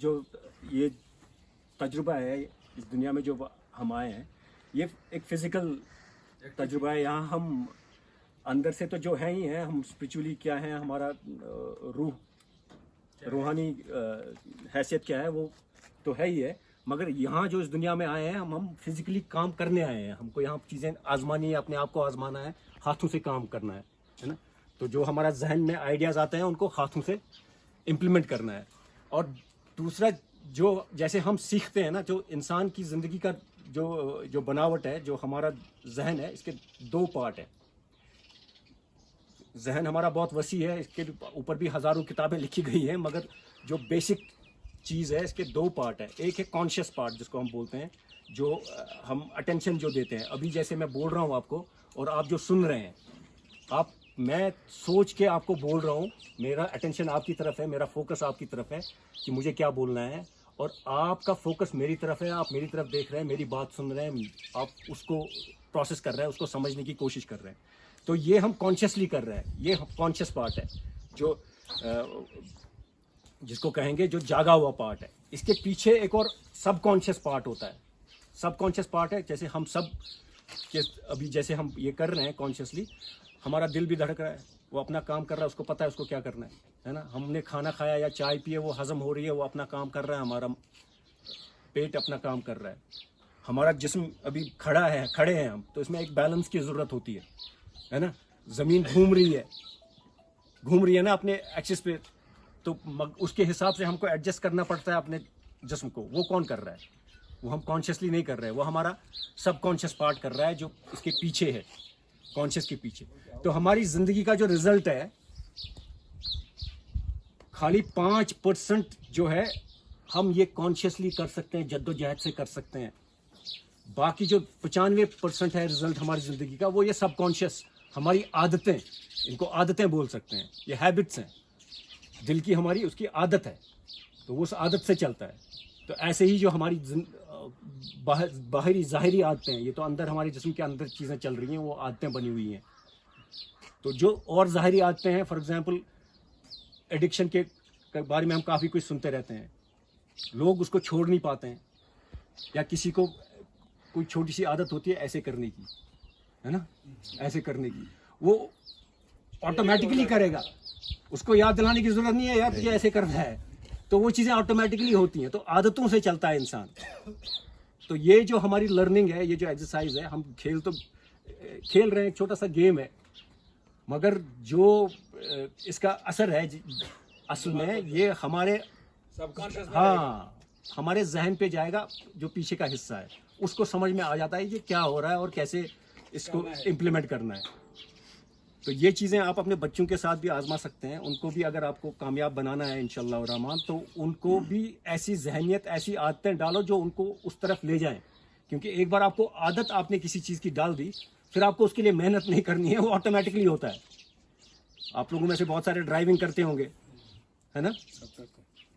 जो ये तजुर्बा है इस दुनिया में जो हम आए हैं, ये एक फिज़िकल तजुर्बा है। यहाँ हम अंदर से तो जो है ही हैं, हम स्पिरिचुअली क्या हैं, हमारा रूहानी हैसियत क्या है वो तो है ही है, मगर यहाँ जो इस दुनिया में आए हैं हम फिज़िकली काम करने आए हैं। हमको यहाँ चीज़ें आजमानी है, अपने आप को आजमाना है, हाथों से काम करना है ना। तो जो हमारा जहन में आइडियाज़ आते हैं उनको हाथों से इम्प्लीमेंट करना है। और दूसरा जो जैसे हम सीखते हैं ना, जो इंसान की ज़िंदगी का जो बनावट है, जो हमारा जहन है, इसके दो पार्ट है। जहन हमारा बहुत वसी है, इसके ऊपर भी हज़ारों किताबें लिखी गई हैं, मगर जो बेसिक चीज़ है इसके दो पार्ट है। एक है कॉन्शियस पार्ट जिसको हम बोलते हैं, जो हम अटेंशन जो देते हैं। अभी जैसे मैं बोल रहा हूँ आपको और आप जो सुन रहे हैं, मैं सोच के आपको बोल रहा हूँ, मेरा अटेंशन आपकी तरफ है, मेरा फोकस आपकी तरफ है कि मुझे क्या बोलना है, और आपका फोकस मेरी तरफ है, आप मेरी तरफ देख रहे हैं, मेरी बात सुन रहे हैं, आप उसको प्रोसेस कर रहे हैं, उसको समझने की कोशिश कर रहे हैं। तो ये हम कॉन्शियसली कर रहे हैं, ये कॉन्शियस पार्ट है, जो जिसको कहेंगे जो जागा हुआ पार्ट है। इसके पीछे एक और सब कॉन्शियस पार्ट होता है। सब कॉन्शियस पार्ट है जैसे हम सब के अभी जैसे हम ये कर रहे हैं कॉन्शियसली, हमारा दिल भी धड़क रहा है, वो अपना काम कर रहा है, उसको पता है उसको क्या करना है ना। हमने खाना खाया या चाय पिए, वो हजम हो रही है, वो अपना काम कर रहा है, हमारा पेट अपना काम कर रहा है, हमारा जिस्म अभी खड़े हैं हम, तो इसमें एक बैलेंस की ज़रूरत होती है ना। ज़मीन घूम रही है ना अपने एक्सिस पे, तो उसके हिसाब से हमको एडजस्ट करना पड़ता है अपने जिस्म को। वो कौन कर रहा है? वो हम कॉन्शियसली नहीं कर रहे हैं, वो हमारा सब कॉन्शियस पार्ट कर रहा है, जो इसके पीछे है, कॉन्शियस के पीछे। तो हमारी ज़िंदगी का जो रिजल्ट है, खाली 5% जो है हम ये कॉन्शियसली कर सकते हैं, जद्दोजहद से कर सकते हैं। बाकी जो 95% है रिजल्ट हमारी ज़िंदगी का, वो ये सब कॉन्शियस, हमारी आदतें, इनको आदतें बोल सकते हैं, ये हैबिट्स हैं, दिल की हमारी उसकी आदत है, तो वो उस आदत से चलता है। तो ऐसे ही जो हमारी बाहरी ज़ाहिरी आदतें हैं, ये तो अंदर हमारे जिस्म के अंदर चीज़ें चल रही हैं, वो आदतें बनी हुई हैं। तो जो और ज़ाहिरी आदतें हैं, फॉर एग्जांपल एडिक्शन के बारे में हम काफ़ी कुछ सुनते रहते हैं, लोग उसको छोड़ नहीं पाते हैं, या किसी को कोई छोटी सी आदत होती है ऐसे करने की, है ना, ऐसे करने की, वो ऑटोमेटिकली करेगा, उसको याद दिलाने की ज़रूरत नहीं है यार तुझे ऐसे करना है, तो वो चीज़ें ऑटोमेटिकली होती हैं। तो आदतों से चलता है इंसान। तो ये जो हमारी लर्निंग है, ये जो एक्सरसाइज है, हम खेल रहे हैं, एक छोटा सा गेम है, मगर जो इसका असर है असल में ये हमारे हमारे जहन पे जाएगा, जो पीछे का हिस्सा है उसको समझ में आ जाता है ये क्या हो रहा है और कैसे इसको इम्प्लीमेंट करना है। तो ये चीज़ें आप अपने बच्चों के साथ भी आजमा सकते हैं। उनको भी अगर आपको कामयाब बनाना है इंशाअल्लाह रहमान, तो उनको भी ऐसी जहनियत, ऐसी आदतें डालो जो उनको उस तरफ ले जाएं। क्योंकि एक बार आपको आदत आपने किसी चीज़ की डाल दी, फिर आपको उसके लिए मेहनत नहीं करनी है, वो ऑटोमेटिकली होता है। आप लोगों में से बहुत सारे ड्राइविंग करते होंगे, है ना।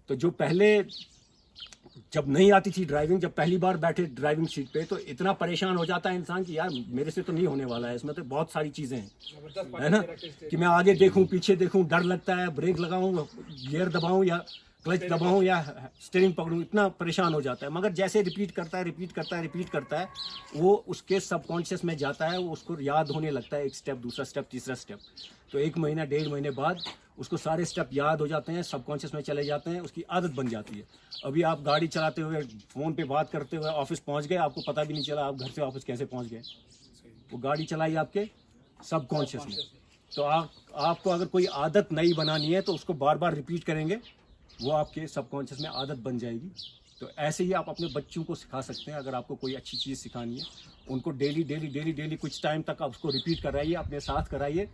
तो जो पहले जब नहीं आती थी ड्राइविंग, जब पहली बार बैठे ड्राइविंग सीट पे, तो इतना परेशान हो जाता है इंसान कि यार मेरे से तो नहीं होने वाला है, इसमें तो बहुत सारी चीज़ें हैं, है ना, कि मैं आगे देखूं पीछे देखूं, डर लगता है, ब्रेक लगाऊं, गियर दबाऊं या क्लच दबाऊं या स्टीयरिंग पकड़ूं, इतना परेशान हो जाता है। मगर जैसे रिपीट करता है, वो उसके सबकॉन्शियस में जाता है, वो उसको याद होने लगता है, एक स्टेप, दूसरा स्टेप, तीसरा स्टेप। तो 1 महीना 1.5 महीने बाद उसको सारे स्टेप याद हो जाते हैं, सबकॉन्शियस में चले जाते हैं, उसकी आदत बन जाती है। अभी आप गाड़ी चलाते हुए, फ़ोन पे बात करते हुए ऑफिस पहुंच गए, आपको पता भी नहीं चला आप घर से ऑफिस कैसे पहुंच गए, वो गाड़ी चलाई आपके सबकॉन्शियस में। तो आपको अगर कोई आदत नई बनानी है तो उसको बार बार रिपीट करेंगे, वो आपके सबकॉन्शियस में आदत बन जाएगी। तो ऐसे ही आप अपने बच्चों को सिखा सकते हैं। अगर आपको कोई अच्छी चीज़ सिखानी है, उनको डेली कुछ टाइम तक आप उसको रिपीट कराइए, अपने साथ कराइए।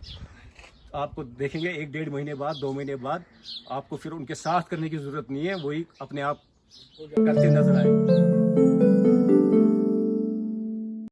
आपको देखेंगे 1-1.5 महीने बाद, 2 महीने बाद आपको फिर उनके साथ करने की ज़रूरत नहीं है, वही अपने आप करते नजर आएंगे।